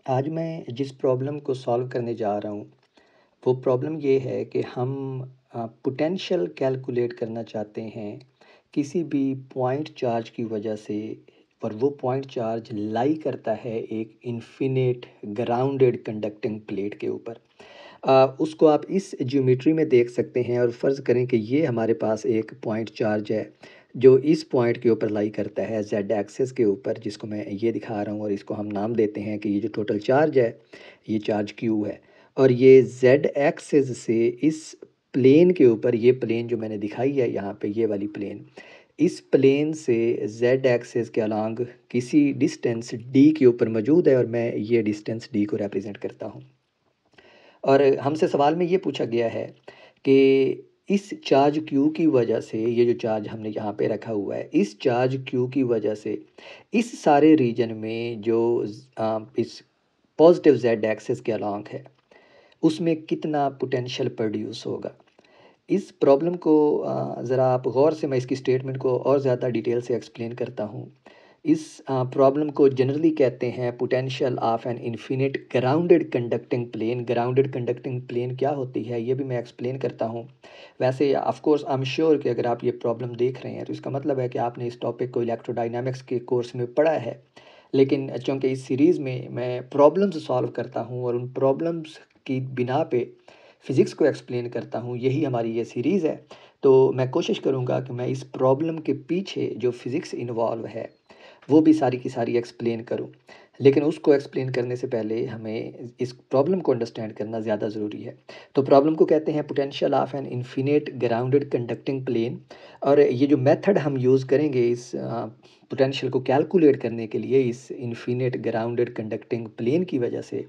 आज मैं जिस प्रॉब्लम को सॉल्व करने जा रहा हूँ, वो प्रॉब्लम ये है कि हम पोटेंशियल कैलकुलेट करना चाहते हैं किसी भी पॉइंट चार्ज की वजह से। और वो पॉइंट चार्ज लाई करता है एक इन्फिनिट ग्राउंडेड कंडक्टिंग प्लेट के ऊपर। उसको आप इस ज्योमेट्री में देख सकते हैं और फ़र्ज़ करें कि ये हमारे पास एक पॉइंट चार्ज है जो इस पॉइंट के ऊपर लाई करता है जेड एक्सिस के ऊपर, जिसको मैं ये दिखा रहा हूँ और इसको हम नाम देते हैं कि ये जो टोटल चार्ज है ये चार्ज क्यू है। और ये जेड एक्सिस से इस प्लेन के ऊपर, ये प्लेन जो मैंने दिखाई है यहाँ पे, ये वाली प्लेन, इस प्लेन से जेड एक्सिस के अलॉन्ग किसी डिस्टेंस डी के ऊपर मौजूद है और मैं ये डिस्टेंस डी को रिप्रेजेंट करता हूँ। और हमसे सवाल में ये पूछा गया है कि इस चार्ज क्यू की वजह से, ये जो चार्ज हमने यहाँ पे रखा हुआ है, इस चार्ज क्यू की वजह से इस सारे रीजन में जो इस पॉजिटिव जेड एक्सिस के अलॉन्ग है उसमें कितना पोटेंशियल प्रोड्यूस होगा। इस प्रॉब्लम को ज़रा आप गौर से, मैं इसकी स्टेटमेंट को और ज़्यादा डिटेल से एक्सप्लेन करता हूँ। इस प्रॉब्लम को जनरली कहते हैं potential of an infinite grounded conducting plane. Grounded conducting plane क्या होती है ये भी मैं एक्सप्लेन करता हूँ। वैसे of course I am sure कि अगर आप ये प्रॉब्लम देख रहे हैं तो इसका मतलब है कि आपने इस टॉपिक को इलेक्ट्रोडायनामिक्स के कोर्स में पढ़ा है। लेकिन चूँकि इस सीरीज़ में मैं प्रॉब्लम्स सॉल्व करता हूँ और उन प्रॉब्लम्स की बिना पे फ़िज़िक्स को एक्सप्लेन करता हूँ, यही हमारी ये सीरीज़ है। तो मैं कोशिश करूँगा कि मैं इस प्रॉब्लम के पीछे जो फ़िज़िक्स इन्वॉल्व है वो भी सारी की सारी एक्सप्लेन करूँ। लेकिन उसको एक्सप्लेन करने से पहले हमें इस प्रॉब्लम को अंडरस्टैंड करना ज़्यादा ज़रूरी है। तो प्रॉब्लम को कहते हैं potential of an infinite grounded conducting plane. और ये जो मेथड हम यूज़ करेंगे इस पोटेंशियल को कैलकुलेट करने के लिए इस इन्फिनिट ग्राउंडेड कंडक्टिंग प्लेन की वजह से,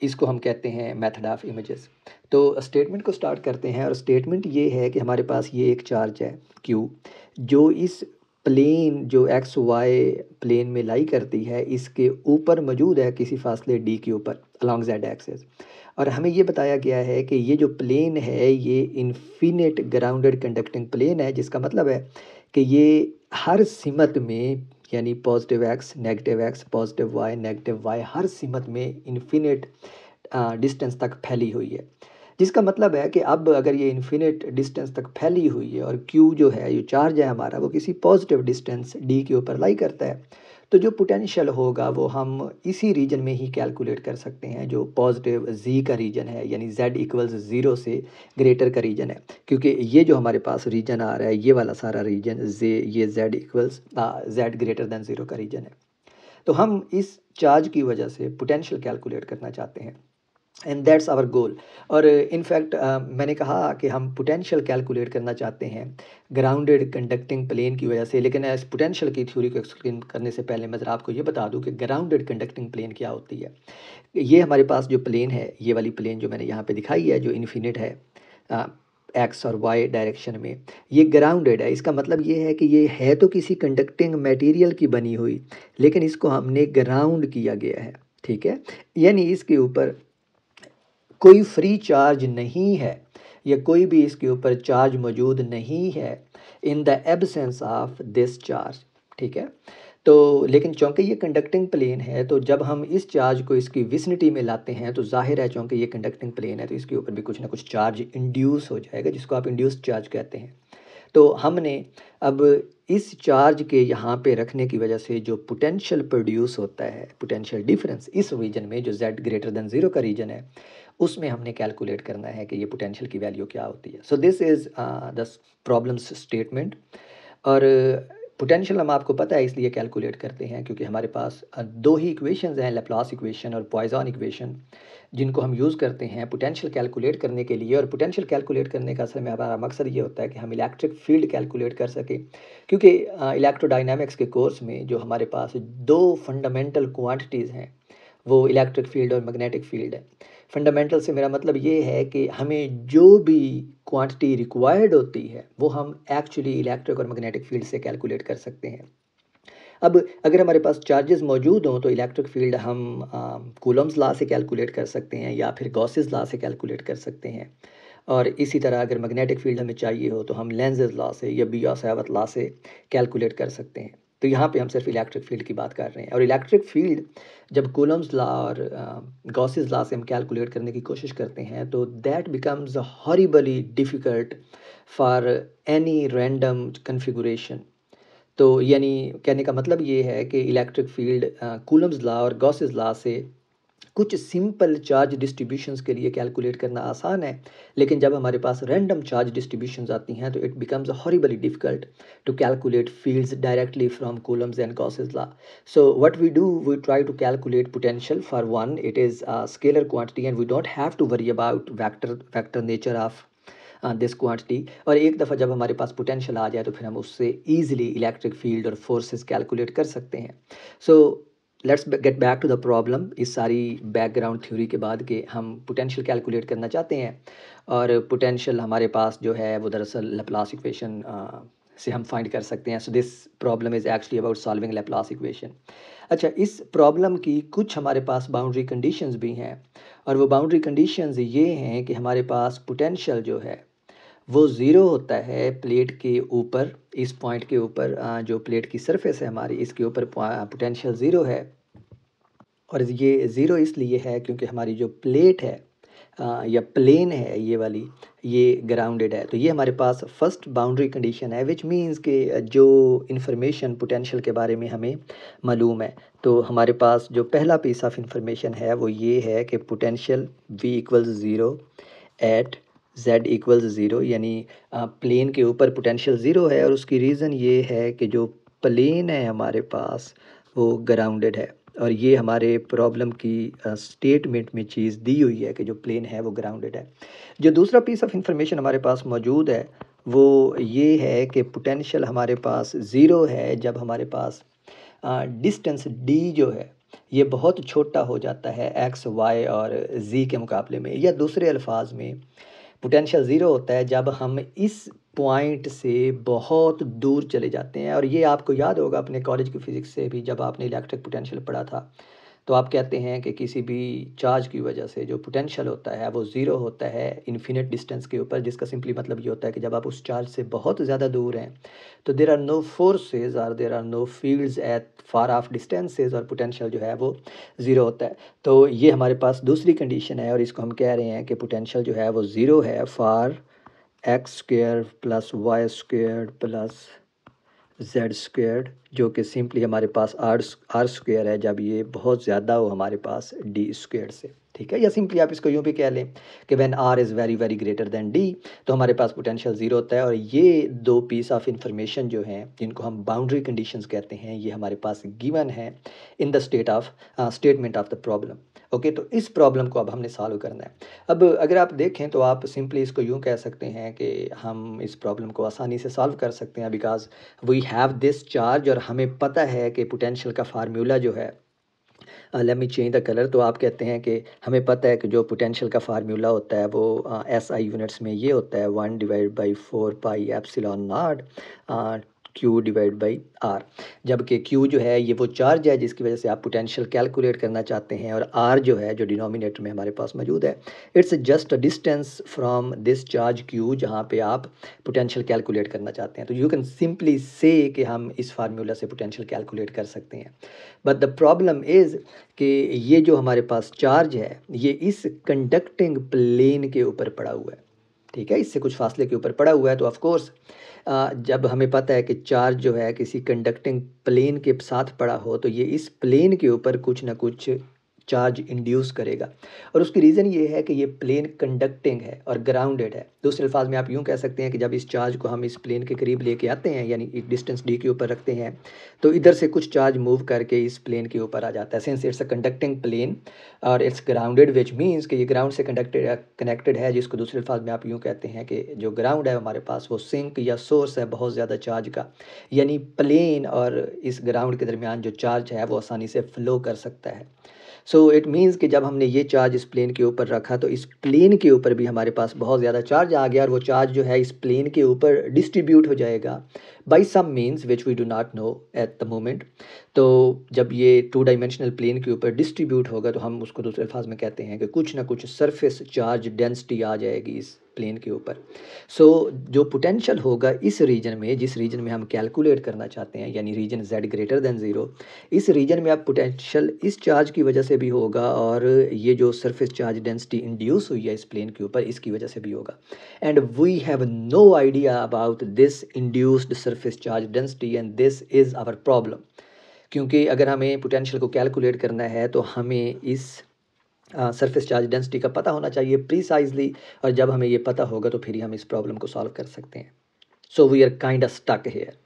इसको हम कहते हैं मेथड ऑफ इमेजेस। तो स्टेटमेंट को स्टार्ट करते हैं और स्टेटमेंट ये है कि हमारे पास ये एक चार्ज है क्यू जो इस प्लेन जो एक्स वाई प्लेन में लाई करती है इसके ऊपर मौजूद है किसी फासले डी के ऊपर अलॉन्ग जेड एक्सिस। और हमें ये बताया गया है कि ये जो प्लेन है ये इन्फिनिट ग्राउंडेड कंडक्टिंग प्लेन है, जिसका मतलब है कि ये हर सिमत में, यानी positive x positive y negative y, हर सिमत में इन्फिनिट डिस्टेंस तक फैली हुई है। जिसका मतलब है कि अब अगर ये इन्फिनिट डिस्टेंस तक फैली हुई है और क्यू जो है, जो चार्ज है हमारा, वो किसी पॉजिटिव डिस्टेंस डी के ऊपर लाई करता है, तो जो पोटेंशियल होगा वो हम इसी रीजन में ही कैलकुलेट कर सकते हैं जो पॉजिटिव जी का रीजन है, यानी जेड इक्वल्स ज़ीरो से ग्रेटर का रीजन है। क्योंकि ये जो हमारे पास रीजन आ रहा है, ये वाला सारा रीजन जे, ये Z equals Z greater than zero का रीजन है। तो हम इस चार्ज की वजह से पोटेंशियल कैलकुलेट करना चाहते हैं एंड दैट्स आवर गोल। और इनफैक्ट मैंने कहा कि हम पोटेंशियल कैलकुलेट करना चाहते हैं ग्राउंडेड कंडक्टिंग प्लेन की वजह से। लेकिन इस पोटेंशियल की थ्योरी को एक्सप्लेन करने से पहले मैं ज़रा आपको ये बता दूं कि ग्राउंडेड कंडक्टिंग प्लेन क्या होती है। ये हमारे पास जो प्लेन है, ये वाली प्लेन जो मैंने यहाँ पे दिखाई है, जो इन्फिनिट है एक्स और वाई डायरेक्शन में, ये ग्राउंडेड है। इसका मतलब ये है कि ये है तो किसी कंडक्टिंग मटेरियल की बनी हुई, लेकिन इसको हमने ग्राउंड किया गया है। ठीक है, यानी इसके ऊपर कोई फ्री चार्ज नहीं है या कोई भी इसके ऊपर चार्ज मौजूद नहीं है in the absence of this charge. ठीक है, तो लेकिन चूँकि ये कंडक्टिंग प्लेन है तो जब हम इस चार्ज को इसकी विसिनिटी में लाते हैं तो जाहिर है चूँकि ये कंडक्टिंग प्लेन है तो इसके ऊपर भी कुछ ना कुछ चार्ज इंड्यूस हो जाएगा, जिसको आप इंड्यूस्ड चार्ज कहते हैं। तो हमने अब इस चार्ज के यहाँ पे रखने की वजह से जो पोटेंशियल प्रोड्यूस होता है, पोटेंशियल डिफरेंस इस रीजन में जो z ग्रेटर देन ज़ीरो का रीजन है, उसमें हमने कैलकुलेट करना है कि ये पोटेंशियल की वैल्यू क्या होती है। So this is the problems statement. और पोटेंशियल हम आपको पता है इसलिए कैलकुलेट करते हैं क्योंकि हमारे पास दो ही इक्वेशंस हैं, लैप्लास इक्वेशन और पॉइजन इक्वेशन, जिनको हम यूज़ करते हैं पोटेंशियल कैलकुलेट करने के लिए। और पोटेंशियल कैलकुलेट करने का असल में हमारा मकसद ये होता है कि हम इलेक्ट्रिक फील्ड कैलकुलेट कर सकें। क्योंकि इलेक्ट्रोडायनामिक्स के कोर्स में जो हमारे पास दो फंडामेंटल क्वांटिटीज़ हैं, वो इलेक्ट्रिक फील्ड और मैग्नेटिक फील्ड है। फंडामेंटल से मेरा मतलब ये है कि हमें जो भी क्वांटिटी रिक्वायर्ड होती है वो हम एक्चुअली इलेक्ट्रिक और मैग्नेटिक फील्ड से कैलकुलेट कर सकते हैं। अब अगर हमारे पास चार्जेस मौजूद हों तो इलेक्ट्रिक फील्ड हम कूलम्स लॉ से कैलकुलेट कर सकते हैं या फिर गॉसेस लॉ से कैलकुलेट कर सकते हैं। और इसी तरह अगर मैग्नेटिक फील्ड हमें चाहिए हो तो हम लेंज़ेस लॉ से या बिया सावर्त लॉ से कैलकुलेट कर सकते हैं। तो यहाँ पे हम सिर्फ इलेक्ट्रिक फील्ड की बात कर रहे हैं। और इलेक्ट्रिक फील्ड जब कूलम्स लॉ और गॉसेस लॉ से हम कैलकुलेट करने की कोशिश करते हैं तो that becomes horribly difficult for any random configuration. तो यानी कहने का मतलब ये है कि इलेक्ट्रिक फील्ड कूलम्स लॉ और गॉसेस लॉ से कुछ सिंपल चार्ज डिस्ट्रीब्यूशंस के लिए कैलकुलेट करना आसान है, लेकिन जब हमारे पास रैंडम चार्ज डिस्ट्रीब्यूशंस आती हैं तो it becomes horribly difficult to calculate fields directly from Coulomb's and Gauss's law. So what we do, we try to calculate potential for one, it is scalar quantity and we don't have to worry about vector nature of this quantity. और एक दफ़ा जब हमारे पास potential आ जाए तो फिर हम उससे ईजिली इलेक्ट्रिक फील्ड और फोर्सेस कैलकुलेट कर सकते हैं। So let's get back to the problem. इस सारी बैकग्राउंड थ्योरी के बाद कि हम पोटेंशियल कैलकुलेट करना चाहते हैं और पोटेंशियल हमारे पास जो है वो दरअसल लैप्लास इक्वेशन से हम फाइंड कर सकते हैं। So this problem is actually about solving Laplace equation. अच्छा, इस प्रॉब्लम की कुछ हमारे पास बाउंड्री कंडीशंस भी हैं और वो बाउंड्री कंडीशंस ये हैं कि हमारे पास पोटेंशियल जो है वो ज़ीरो होता है प्लेट के ऊपर, इस पॉइंट के ऊपर जो प्लेट की सरफेस है हमारी, इसके ऊपर पोटेंशियल ज़ीरो है। और ये ज़ीरो इसलिए है क्योंकि हमारी जो प्लेट है या प्लेन है ये वाली, ये ग्राउंडेड है। तो ये हमारे पास फर्स्ट बाउंड्री कंडीशन है, विच मीन्स कि जो इन्फॉर्मेशन पोटेंशियल के बारे में हमें मालूम है, तो हमारे पास जो पहला पीस ऑफ इंफॉर्मेशन है वो ये है कि potential v equals zero at z equals zero, यानी प्लेन के ऊपर पोटेंशियल ज़ीरो है। और उसकी रीज़न ये है कि जो प्लेन है हमारे पास वो ग्राउंडेड है और ये हमारे प्रॉब्लम की स्टेटमेंट में चीज़ दी हुई है कि जो प्लेन है वो ग्राउंडेड है। जो दूसरा पीस ऑफ इंफॉर्मेशन हमारे पास मौजूद है वो ये है कि पोटेंशियल हमारे पास ज़ीरो है जब हमारे पास डिस्टेंस d जो है ये बहुत छोटा हो जाता है x, y और z के मुकाबले में। या दूसरे अल्फाज में पोटेंशियल ज़ीरो होता है जब हम इस पॉइंट से बहुत दूर चले जाते हैं। और ये आपको याद होगा अपने कॉलेज की फ़िज़िक्स से भी, जब आपने इलेक्ट्रिक पोटेंशियल पढ़ा था तो आप कहते हैं कि किसी भी चार्ज की वजह से जो पोटेंशियल होता है वो ज़ीरो होता है इन्फिनिट डिस्टेंस के ऊपर, जिसका सिंपली मतलब ये होता है कि जब आप उस चार्ज से बहुत ज़्यादा दूर हैं तो देर आर नो फोर्सेज और there are no fields at far of distances और पोटेंशियल जो है वो ज़ीरो होता है। तो ये हमारे पास दूसरी कंडीशन है और इसको हम कह रहे हैं कि पोटेंशियल जो है वो ज़ीरो है for x square plus y square plus z squared, जो कि सिंपली हमारे पास आर स्क्वेयर है जब ये बहुत ज़्यादा हो हमारे पास डी स्क्वेयर से। ठीक है, या सिंपली आप इसको यूँ भी कह लें कि when r is very very greater than d तो हमारे पास पोटेंशियल ज़ीरो होता है। और ये दो पीस ऑफ इंफॉर्मेशन जो हैं जिनको हम बाउंड्री कंडीशंस कहते हैं ये हमारे पास गिवन है in the statement of the problem. Okay, तो इस प्रॉब्लम को अब हमने सॉल्व करना है। अब अगर आप देखें तो आप सिंपली इसको यूँ कह सकते हैं कि हम इस प्रॉब्लम को आसानी से सॉल्व कर सकते हैं because we have this charge और हमें पता है कि पोटेंशियल का फार्मूला जो है, let me change the colour. तो आप कहते हैं कि हमें पता है कि जो पोटेंशियल का फार्मूला होता है वो एस आई यूनिट्स में ये होता है 1/4 pi epsilon not q divide by r. जबकि क्यू जो है ये वो चार्ज है जिसकी वजह से आप पोटेंशियल कैलकुलेट करना चाहते हैं और आर जो है जो डिनोमिनेटर में हमारे पास मौजूद है, it's just a distance from this charge Q जहाँ पे आप पोटेंशियल कैलकुलेट करना चाहते हैं। तो यू कैन सिंपली से कि हम इस फार्मूला से पोटेंशियल कैलकुलेट कर सकते हैं। बट द प्रॉब्लम इज़ कि ये जो हमारे पास चार्ज है ये इस कंडक्टिंग प्लेन के ऊपर पड़ा हुआ है। ठीक है, इससे कुछ फासले के ऊपर पड़ा हुआ है। तो ऑफ कोर्स जब हमें पता है कि चार्ज जो है किसी कंडक्टिंग प्लेन के साथ पड़ा हो तो ये इस प्लेन के ऊपर कुछ ना कुछ चार्ज इंड्यूस करेगा। और उसकी रीज़न ये है कि ये प्लेन कंडक्टिंग है और ग्राउंडेड है। दूसरे अल्फाज में आप यूँ कह सकते हैं कि जब इस चार्ज को हम इस प्लेन के करीब लेके आते हैं यानी एक डिस्टेंस डी के ऊपर रखते हैं तो इधर से कुछ चार्ज मूव करके इस प्लेन के ऊपर आ जाता है। Since it's a conducting plane और इट्स ग्राउंडेड विच मीन्स कि ये ग्राउंड से कनेक्टेड है, जिसको दूसरे अल्फाज में आप यूँ कहते हैं कि जो ग्राउंड है हमारे पास वो सिंक या सोर्स है बहुत ज़्यादा चार्ज का, यानी प्लेन और इस ग्राउंड के दरमियान जो चार्ज है वो आसानी से फ्लो कर सकता है। सो इट मीन्स कि जब हमने ये चार्ज इस प्लेन के ऊपर रखा तो इस प्लेन के ऊपर भी हमारे पास बहुत ज़्यादा चार्ज आ गया और वो चार्ज जो है इस प्लेन के ऊपर डिस्ट्रीब्यूट हो जाएगा by some means which we do not know at the moment. तो जब ये टू डायमेंशनल प्लेन के ऊपर डिस्ट्रीब्यूट होगा तो हम उसको दूसरे अल्फाज में कहते हैं कि कुछ ना कुछ सरफेस चार्ज डेंसिटी आ जाएगी इस प्लेन के ऊपर। सो जो पोटेंशियल होगा इस रीजन में, जिस रीजन में हम कैलकुलेट करना चाहते हैं, यानी रीजन z ग्रेटर देन 0, इस रीजन में अब पोटेंशियल इस चार्ज की वजह से भी होगा और ये जो सरफेस चार्ज डेंसिटी इंड्यूस हुई है इस प्लेन के ऊपर, इसकी वजह से भी होगा। And we have no idea about this induced surface charge density and this is our problem. क्योंकि अगर हमें पोटेंशियल को कैलकुलेट करना है तो हमें इस सरफेस चार्ज डेंसिटी का पता होना चाहिए प्रीसाइजली, और जब हमें ये पता होगा तो फिर ही हम इस प्रॉब्लम को सॉल्व कर सकते हैं। So we are kind of stuck here.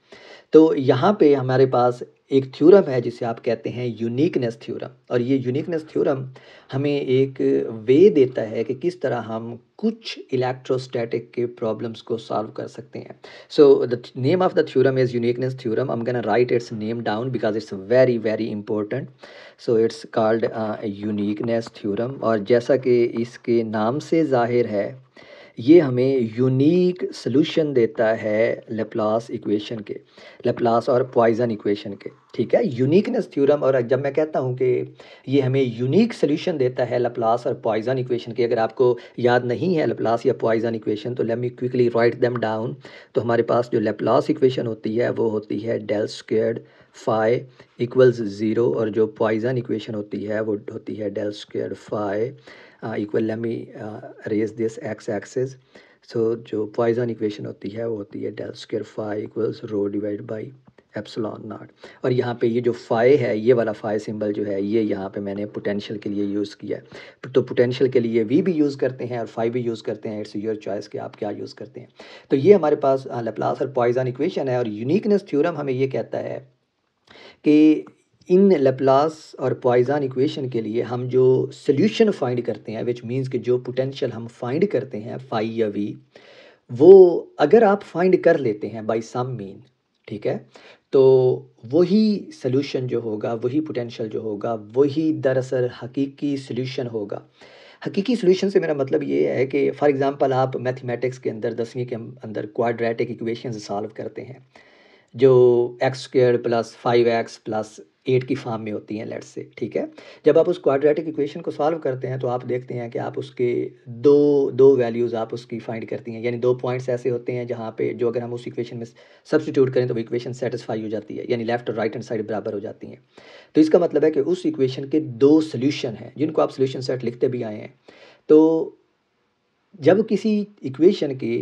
तो यहाँ पे हमारे पास एक थ्योरम है जिसे आप कहते हैं यूनिकनेस थ्योरम, और ये यूनिकनेस थ्योरम हमें एक वे देता है कि किस तरह हम कुछ इलेक्ट्रोस्टैटिक के प्रॉब्लम्स को सॉल्व कर सकते हैं। So the name of the theorem is uniqueness theorem. I am gonna right it's name down because it's very very important. So it's called uniqueness theorem, और जैसा कि इसके नाम से जाहिर है ये हमें यूनिक सॉल्यूशन देता है लेप्लास इक्वेशन के, लेप्लास और पॉइसन इक्वेशन के। ठीक है, यूनिकनेस थ्योरम। और जब मैं कहता हूँ कि ये हमें यूनिक सॉल्यूशन देता है लेप्लास और पॉइसन इक्वेशन के, अगर आपको याद नहीं है लेप्लास या पॉइसन इक्वेशन तो let me quickly write them down. तो हमारे पास जो लेप्लास इक्वेशन होती है वो होती है डेल स्क्वायर्ड फाई इक्वल्स 0, और जो पॉइसन इक्वेशन होती है वो होती है del squared phi equal, let me raise this x axis. So जो पॉइसन इक्वेशन होती है वो होती है del square phi equals rho divide by epsilon not. और यहाँ पे ये जो फाई है, ये वाला फाई सिंबल जो है, ये यहाँ पे मैंने पोटेंशियल के लिए यूज़ किया है। तो पोटेंशियल के लिए वी भी यूज़ करते हैं और फाई भी यूज़ करते हैं। इट्स योर चॉइस कि आप क्या यूज़ करते हैं। तो ये हमारे पास लेप्लास और पॉइसन इक्वेशन है। और यूनिकनेस थ्योरम हमें ये कहता है कि इन लेप्लास और पॉइसन इक्वेशन के लिए हम जो सोल्यूशन फाइंड करते हैं, विच मीन्स कि जो पोटेंशियल हम फाइंड करते हैं फाई या वी, वो अगर आप फाइंड कर लेते हैं बाय सम मीन, ठीक है, तो वही सोल्यूशन जो होगा, वही पोटेंशियल जो होगा, वही दरअसल हकीकी सोल्यूशन होगा। हकीकी सोल्यूशन से मेरा मतलब ये है कि फॉर एग्जांपल आप मैथमेटिक्स के अंदर 10वीं के अंदर क्वाड्रेटिक इक्वेशंस सॉल्व करते हैं जो x square plus 5x plus 8 की फॉर्म में होती हैं, लेट्स से। ठीक है, जब आप उस क्वाड्रेटिक इक्वेशन को सॉल्व करते हैं तो आप देखते हैं कि आप उसके दो दो वैल्यूज़ आप उसकी फाइंड करती हैं, यानी दो पॉइंट्स ऐसे होते हैं जहाँ पे जो अगर हम उस इक्वेशन में सब्स्टिट्यूट करें तो वो इक्वेशन सेटिस्फाई हो जाती है, यानी लेफ्ट और राइट हैंड साइड बराबर हो जाती हैं। तो इसका मतलब है कि उस इक्वेशन के दो सोल्यूशन हैं जिनको आप सोल्यूशन सेट लिखते भी आए हैं। तो जब किसी इक्वेशन के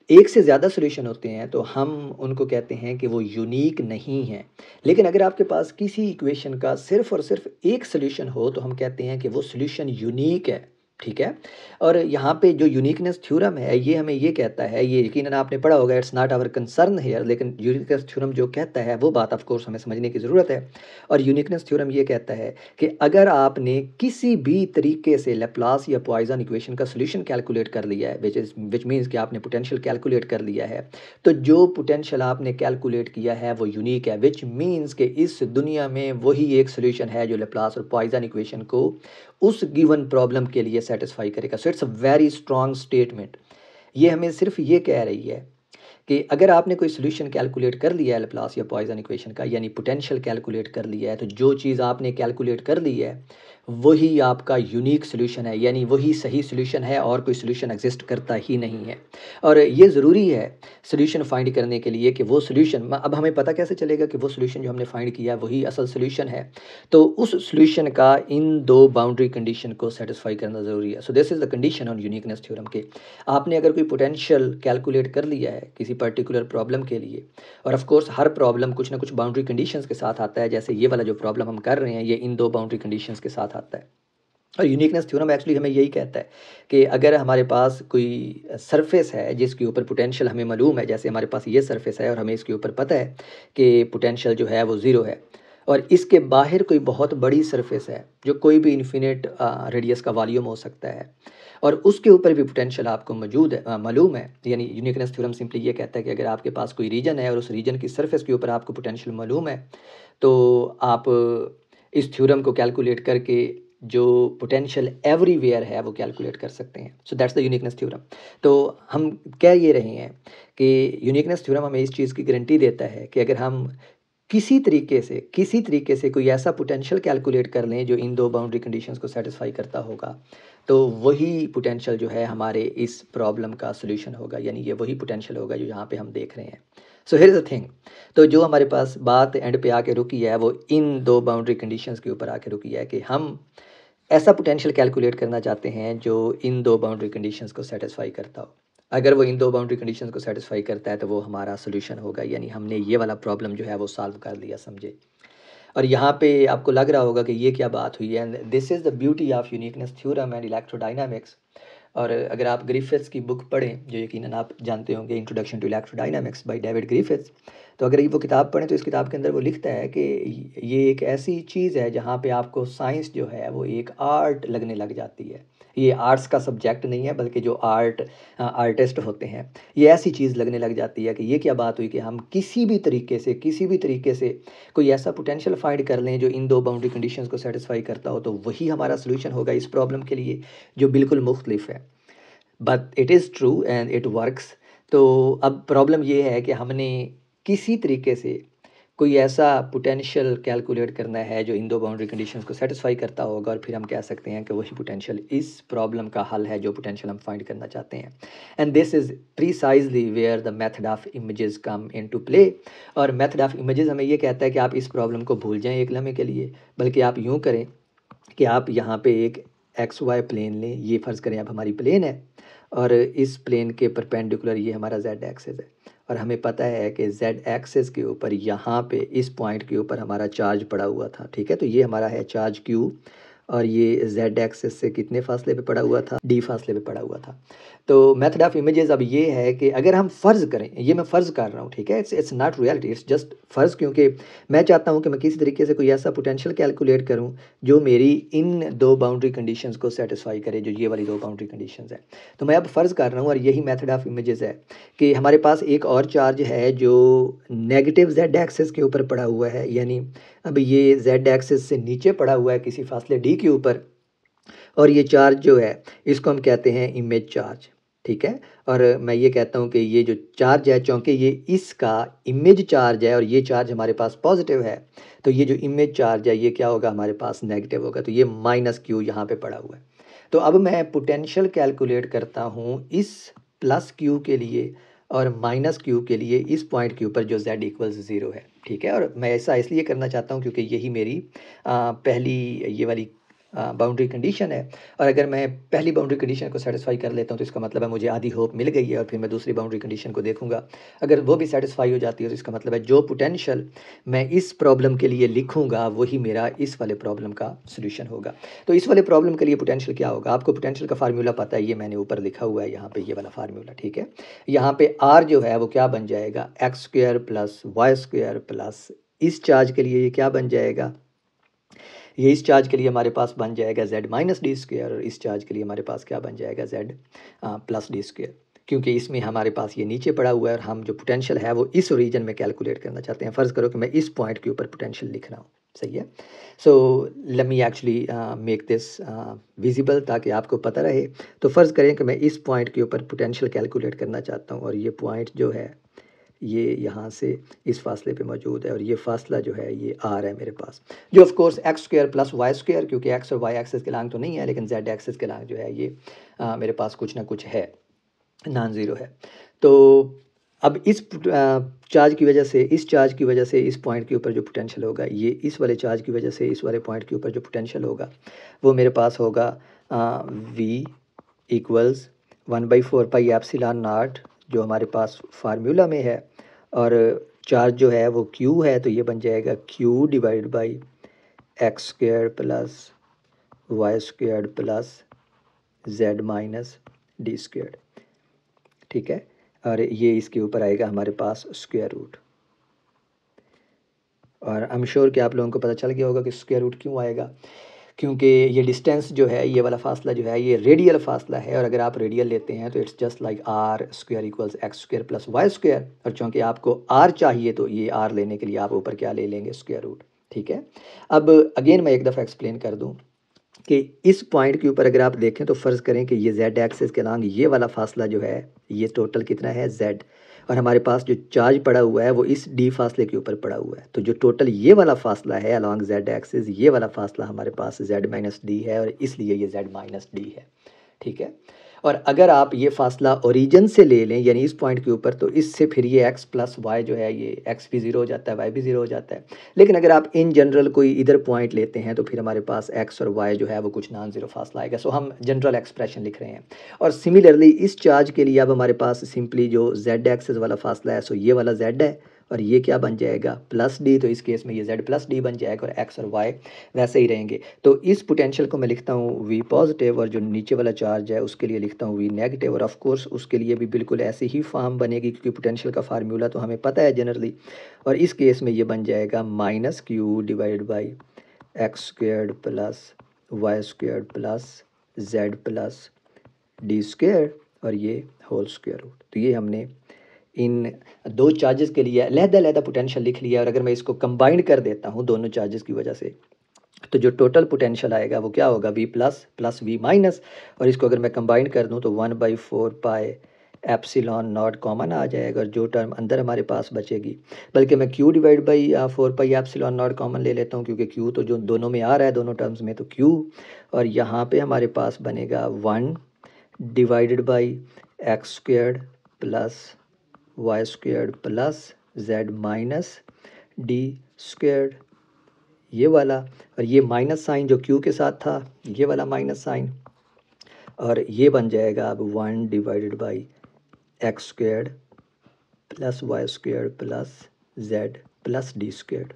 एक से ज़्यादा सोल्यूशन होते हैं तो हम उनको कहते हैं कि वो यूनिक नहीं है। लेकिन अगर आपके पास किसी इक्वेशन का सिर्फ़ और सिर्फ एक सोल्यूशन हो तो हम कहते हैं कि वो सोल्यूशन यूनिक है। ठीक है, और यहाँ पे जो यूनिकनेस थ्योरम है ये हमें ये कहता है, ये यकीनन आपने पढ़ा होगा, it's not our concern here, लेकिन यूनिकनेस थ्योरम जो कहता है वो बात ऑफ कोर्स हमें समझने की ज़रूरत है। और यूनिकनेस थ्योरम ये कहता है कि अगर आपने किसी भी तरीके से लेप्लास या पॉइसन इक्वेशन का सोल्यूशन कैलकुलेट कर लिया है, विच मीन्स कि आपने पोटेंशियल कैलकुलेट कर लिया है, तो जो पोटेंशियल आपने कैलकुलेट किया है वो यूनिक है, विच मीन्स कि इस दुनिया में वही एक सोल्यूशन है जो लेप्लास और पॉइसन इक्वेशन को उस गिवन प्रॉब्लम के लिए सेटिस्फाई करेगा। So it's a very strong statement. ये हमें सिर्फ ये कह रही है कि अगर आपने कोई सोल्यूशन कैलकुलेट कर लिया है लेप्लास या पॉइसन इक्वेशन का, यानी पोटेंशियल कैलकुलेट कर लिया है, तो जो चीज़ आपने कैलकुलेट कर ली है वही आपका यूनिक सोल्यूशन है, यानी वही सही सोल्यूशन है और कोई सोल्यूशन एग्जिस्ट करता ही नहीं है। और ये ज़रूरी है सोल्यूशन फाइंड करने के लिए कि वो सोल्यूशन, अब हमें पता कैसे चलेगा कि वो सोल्यूशन जो हमने फाइंड किया वही असल सोल्यूशन है। तो उस सोल्यूशन का इन दो बाउंड्री कंडीशन को सेटिस्फाई करना ज़रूरी है। So this is the condition on uniqueness theorem के आपने अगर कोई पोटेंशियल कैलकुलेट कर लिया है किसी पर्टिकुलर प्रॉब्लम के लिए, और ऑफ कोर्स हर प्रॉब्लम कुछ ना कुछ बाउंड्री कंडीशंस के साथ आता है, जैसे ये वाला जो प्रॉब्लम हम कर रहे हैं ये इन दो बाउंड्री कंडीशंस के साथ आता है। और यूनिकनेस थ्योरम एक्चुअली हमें यही कहता है कि अगर हमारे पास कोई सरफेस है जिसके ऊपर पोटेंशियल हमें मालूम है, जैसे हमारे पास ये सरफेस है और हमें इसके ऊपर पता है कि पोटेंशियल जो है वो ज़ीरो है, और इसके बाहर कोई बहुत बड़ी सरफेस है जो कोई भी इन्फिनिट रेडियस का वॉल्यूम हो सकता है और उसके ऊपर भी पोटेंशियल आपको मौजूद है, मालूम है, यानी यूनिकनेस थ्योरम सिंपली ये कहता है कि अगर आपके पास कोई रीजन है और उस रीजन की सरफेस के ऊपर आपको पोटेंशियल मालूम है तो आप इस थ्योरम को कैलकुलेट करके जो पोटेंशियल एवरीवेयर है वो कैलकुलेट कर सकते हैं। So that's the uniqueness theorem. तो हम कह ये रहे हैं कि यूनिकनेस थ्योरम हमें इस चीज़ की गारंटी देता है कि अगर हम किसी तरीके से कोई ऐसा पोटेंशियल कैलकुलेट कर लें जो इन दो बाउंड्री कंडीशंस को सेटिस्फाई करता होगा, तो वही पोटेंशियल जो है हमारे इस प्रॉब्लम का सॉल्यूशन होगा, यानी ये वही पोटेंशियल होगा जो यहाँ पे हम देख रहे हैं। So here is the thing, तो जो हमारे पास बात एंड पे आके रुकी है वो इन दो बाउंड्री कंडीशंस के ऊपर आके रुकी है कि हम ऐसा पोटेंशियल कैलकुलेट करना चाहते हैं जो इन दो बाउंड्री कंडीशंस को सेटिस्फाई करता हो। अगर वो इन दो बाउंड्री कंडीशंस को सेटिस्फाई करता है तो वो हमारा सॉल्यूशन होगा, यानी हमने ये वाला प्रॉब्लम जो है वो सॉल्व कर लिया, समझे। और यहाँ पे आपको लग रहा होगा कि ये क्या बात हुई है, and this is the beauty of uniqueness theorem and electrodynamics. और अगर आप ग्रिफिथ्स की बुक पढ़ें, जो यकीनन आप जानते होंगे, introduction to electrodynamics by David Griffiths, तो अगर वो किताब पढ़ें तो इस किताब के अंदर वो लिखता है कि ये एक ऐसी चीज़ है जहाँ पे आपको साइंस जो है वो एक आर्ट लगने लग जाती है। ये आर्ट्स का सब्जेक्ट नहीं है, बल्कि जो आर्टिस्ट होते हैं, ये ऐसी चीज़ लगने लग जाती है कि ये क्या बात हुई कि हम किसी भी तरीके से कोई ऐसा पोटेंशियल फाइंड कर लें जो इन दो बाउंड्री कंडीशंस को सेटिस्फाई करता हो, तो वही हमारा सोल्यूशन होगा इस प्रॉब्लम के लिए, जो बिल्कुल मुख्तलिफ है। But it is true and it works. तो अब प्रॉब्लम ये है कि हमने किसी तरीके से कोई ऐसा पोटेंशियल कैलकुलेट करना है जो इन दो बाउंड्री कंडीशंस को सेटिस्फाई करता होगा, और फिर हम कह सकते हैं कि वही पोटेंशियल इस प्रॉब्लम का हल है जो पोटेंशियल हम फाइंड करना चाहते हैं। And this is precisely where the method of images come into play. और मेथड ऑफ इमेजेस हमें ये कहता है कि आप इस प्रॉब्लम को भूल जाएं एक लम्हे के लिए, बल्कि आप यूँ करें कि आप यहाँ पे एक एक्स वाई प्लेन लें। ये फ़र्ज़ करें अब हमारी प्लेन है, और इस प्लेन के परपेंडिकुलर ये हमारा जेड एक्सिस है, और हमें पता है कि जेड एक्सिस के ऊपर यहाँ पे इस पॉइंट के ऊपर हमारा चार्ज पड़ा हुआ था, ठीक है। तो ये हमारा है चार्ज क्यू, और ये जेड एक्सिस से कितने फासले पे पड़ा हुआ था, डी फासले पे पड़ा हुआ था। तो मेथड ऑफ इमेजेस अब ये है कि अगर हम फ़र्ज़ करें, ये मैं फ़र्ज़ कर रहा हूँ, ठीक है, it's not reality, it's just फ़र्ज़, क्योंकि मैं चाहता हूँ कि मैं किसी तरीके से कोई ऐसा पोटेंशियल कैलकुलेट करूँ जो मेरी इन दो बाउंड्री कंडीशंस को सेटिस्फाई करे, जो ये वाली दो बाउंड्री कंडीशंस है। तो मैं अब फ़र्ज़ कर रहा हूँ, और यही मेथड ऑफ इमेजेस है कि हमारे पास एक और चार्ज है जो नेगेटिव जेड एक्सिस के ऊपर पड़ा हुआ है, यानी अब ये जेड एक्सिस से नीचे पड़ा हुआ है किसी फासले डी के ऊपर, और ये चार्ज जो है इसको हम कहते हैं इमेज चार्ज, ठीक है। और मैं ये कहता हूँ कि ये जो चार्ज है, चूँकि ये इसका इमेज चार्ज है और ये चार्ज हमारे पास पॉजिटिव है, तो ये जो इमेज चार्ज है ये क्या होगा, हमारे पास नेगेटिव होगा। तो ये माइनस क्यू यहाँ पे पड़ा हुआ है। तो अब मैं पोटेंशियल कैलकुलेट करता हूँ इस प्लस क्यू के लिए और माइनस क्यू के लिए इस पॉइंट के ऊपर जो z इक्वल्स 0 है, ठीक है। और मैं ऐसा इसलिए करना चाहता हूँ क्योंकि यही मेरी पहली ये वाली बाउंड्री कंडीशन है। और अगर मैं पहली बाउंड्री कंडीशन को सेटिस्फाई कर लेता हूँ तो इसका मतलब है मुझे आधी होप मिल गई है, और फिर मैं दूसरी बाउंड्री कंडीशन को देखूंगा, अगर वो भी सेटिस्फाई हो जाती है तो इसका मतलब है जो पोटेंशियल मैं इस प्रॉब्लम के लिए लिखूंगा वही मेरा इस वाले प्रॉब्लम का सोल्यूशन होगा। तो इस वाले प्रॉब्लम के लिए पोटेंशियल क्या होगा, आपको पोटेंशियल का फार्मूला पता है, ये मैंने ऊपर लिखा हुआ है यहाँ पे, ये वाला फार्मूला, ठीक है। यहाँ पे आर जो है वो क्या बन जाएगा, x square plus y square plus इस चार्ज के लिए ये क्या बन जाएगा, ये इस चार्ज के लिए हमारे पास बन जाएगा z माइनस डी स्क्वायर, और इस चार्ज के लिए हमारे पास क्या बन जाएगा z प्लस डी स्क्वायर, क्योंकि इसमें हमारे पास ये नीचे पड़ा हुआ है और हम जो पोटेंशियल है वो इस रीजन में कैलकुलेट करना चाहते हैं। फ़र्ज़ करो कि मैं इस पॉइंट के ऊपर पोटेंशियल लिख रहा हूँ, सही है। So let me actually make this visible ताकि आपको पता रहे। तो फ़र्ज़ करें कि मैं इस पॉइंट के ऊपर पोटेंशियल कैलकुलेट करना चाहता हूँ, और ये पॉइंट जो है ये यहाँ से इस फासले पे मौजूद है, और ये फासला जो है ये आर है मेरे पास, जो of course x square plus y square, क्योंकि एक्स और वाई एक्सिस के लांग तो नहीं है, लेकिन जेड एक्सिस के लांग जो है ये मेरे पास कुछ ना कुछ है, नॉन ज़ीरो है। तो अब इस चार्ज की वजह से, इस चार्ज की वजह से इस पॉइंट के ऊपर जो पोटेंशियल होगा, ये इस वाले चार्ज की वजह से इस वाले पॉइंट के ऊपर जो पोटेंशियल होगा वो मेरे पास होगा v equals 1/4 pi epsilon not, जो हमारे पास फार्मूला में है, और चार्ज जो है वो q है, तो ये बन जाएगा q divide by x square plus y square plus z minus d square, ठीक है। और ये इसके ऊपर आएगा हमारे पास स्क्वायर रूट, और आई एम श्योर कि आप लोगों को पता चल गया होगा कि स्क्वायर रूट क्यों आएगा, क्योंकि ये डिस्टेंस जो है, ये वाला फासला जो है ये रेडियल फासला है, और अगर आप रेडियल लेते हैं तो it's just like r square equals x square plus y square, और चूँकि आपको आर चाहिए तो ये आर लेने के लिए आप ऊपर क्या ले लेंगे, स्क्वायर रूट, ठीक है। अब अगेन मैं एक दफ़ा एक्सप्लेन कर दूँ कि इस पॉइंट के ऊपर अगर आप देखें तो फ़र्ज़ करें कि ये z एक्सिस के अलॉन्ग ये वाला फासला जो है ये टोटल कितना है z, और हमारे पास जो चार्ज पड़ा हुआ है वो इस डी फासले के ऊपर पड़ा हुआ है। तो जो टोटल ये वाला फासला है अलॉन्ग जेड एक्सिस, ये वाला फासला हमारे पास जेड माइनस डी है और इसलिए ये जेड माइनस डी है। ठीक है। और अगर आप ये फासला ओरिजिन से ले लें यानी इस पॉइंट के ऊपर, तो इससे फिर ये x प्लस वाई जो है, ये x भी ज़ीरो हो जाता है, y भी ज़ीरो हो जाता है। लेकिन अगर आप इन जनरल कोई इधर पॉइंट लेते हैं तो फिर हमारे पास x और y जो है वो कुछ नॉन ज़ीरो फासला आएगा। सो हम जनरल एक्सप्रेशन लिख रहे हैं। और सिमिलरली इस चार्ज के लिए अब हमारे पास सिंपली जो z एक्सिस वाला फासला है, सो ये वाला z है और ये क्या बन जाएगा प्लस डी, तो इस केस में ये z प्लस डी बन जाएगा और x और y वैसे ही रहेंगे। तो इस पोटेंशियल को मैं लिखता हूँ v पॉजिटिव और जो नीचे वाला चार्ज है उसके लिए लिखता हूँ v नेगेटिव। और ऑफ कोर्स उसके लिए भी बिल्कुल ऐसी ही फॉर्म बनेगी क्योंकि पोटेंशियल का फार्मूला तो हमें पता है जनरली। और इस केस में ये बन जाएगा minus q divide by x squared plus y squared plus z plus d square और ये होल स्क्वेयर रूट। तो ये हमने इन दो चार्जेस के लिए अलग-अलग पोटेंशियल लिख लिया। और अगर मैं इसको कंबाइन कर देता हूँ दोनों चार्जेस की वजह से, तो जो टोटल पोटेंशियल आएगा वो क्या होगा v plus plus v minus. और इसको अगर मैं कंबाइन कर दूँ तो 1/4 पाई एप्सिलॉन नॉट कॉमन आ जाएगा और जो टर्म अंदर हमारे पास बचेगी, बल्कि मैं q divide by 4 pi epsilon not common ले लेता हूँ क्योंकि q तो जो दोनों में आ रहा है दोनों टर्म्स में, तो q और यहाँ पे हमारे पास बनेगा 1 divided by x squared plus y squared plus z minus d squared, ये वाला। और ये माइनस साइन जो क्यू के साथ था, ये वाला माइनस साइन, और ये बन जाएगा अब 1 divided by x squared plus y squared plus z plus d squared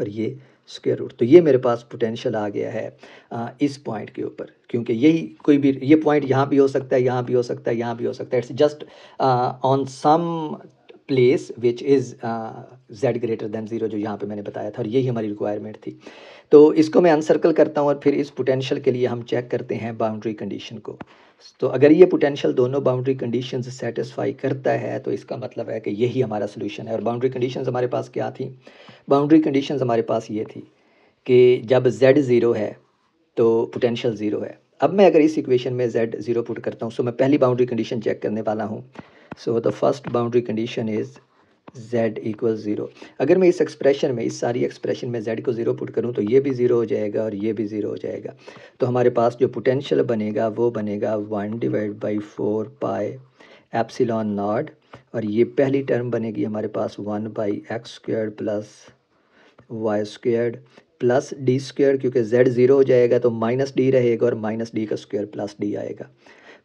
और ये स्क्वायर रूट। तो ये मेरे पास पोटेंशियल आ गया है इस पॉइंट के ऊपर, क्योंकि यही कोई भी ये पॉइंट यहाँ भी हो सकता है, यहाँ भी हो सकता है, यहाँ भी हो सकता है। It's just on some place which is z greater than zero, जो यहाँ पे मैंने बताया था और यही हमारी रिक्वायरमेंट थी। तो इसको मैं अनसर्कल करता हूँ और फिर इस पोटेंशियल के लिए हम चेक करते हैं बाउंड्री कंडीशन को। तो अगर ये पोटेंशियल दोनों बाउंड्री कंडीशंस सेटिस्फाई करता है तो इसका मतलब है कि यही हमारा सोल्यूशन है। और बाउंड्री कंडीशंस हमारे पास क्या थी? बाउंड्री कंडीशंस हमारे पास ये थी कि जब z ज़ीरो है तो पोटेंशियल ज़ीरो है। अब मैं अगर इस इक्वेशन में z ज़ीरो पुट करता हूँ, सो मैं पहली बाउंड्री कंडीशन चेक करने वाला हूँ। So the first boundary condition is z equal zero. अगर मैं इस एक्सप्रेशन में, इस सारी एक्सप्रेशन में z को ज़ीरो पुट करूँ तो ये भी ज़ीरो हो जाएगा और ये भी ज़ीरो हो जाएगा। तो हमारे पास जो पोटेंशियल बनेगा वो बनेगा 1 divide by 4 pi epsilon not, और ये पहली टर्म बनेगी हमारे पास 1 by x squared plus y squared plus d square, क्योंकि z ज़ीरो हो जाएगा तो माइनस डी रहेगा और माइनस डी का स्क्वेयर प्लस डी आएगा,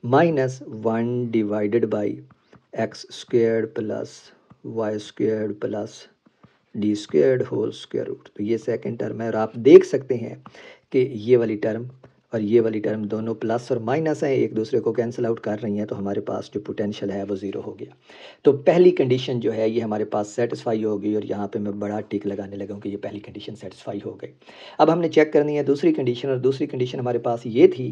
minus 1 divided by x squared plus y squared plus d squared whole square root. तो ये सेकंड टर्म है और आप देख सकते हैं कि ये वाली टर्म और ये वाली टर्म दोनों प्लस और माइनस हैं, एक दूसरे को कैंसिल आउट कर रही हैं, तो हमारे पास जो पोटेंशियल है वो ज़ीरो हो गया। तो पहली कंडीशन जो है ये हमारे पास सेटिस्फाई हो गई और यहाँ पे मैं बड़ा टिक लगाने लगा हूँ कि ये पहली कंडीशन सेटिस्फाई हो गई। अब हमने चेक करनी है दूसरी कंडीशन, और दूसरी कंडीशन हमारे पास ये थी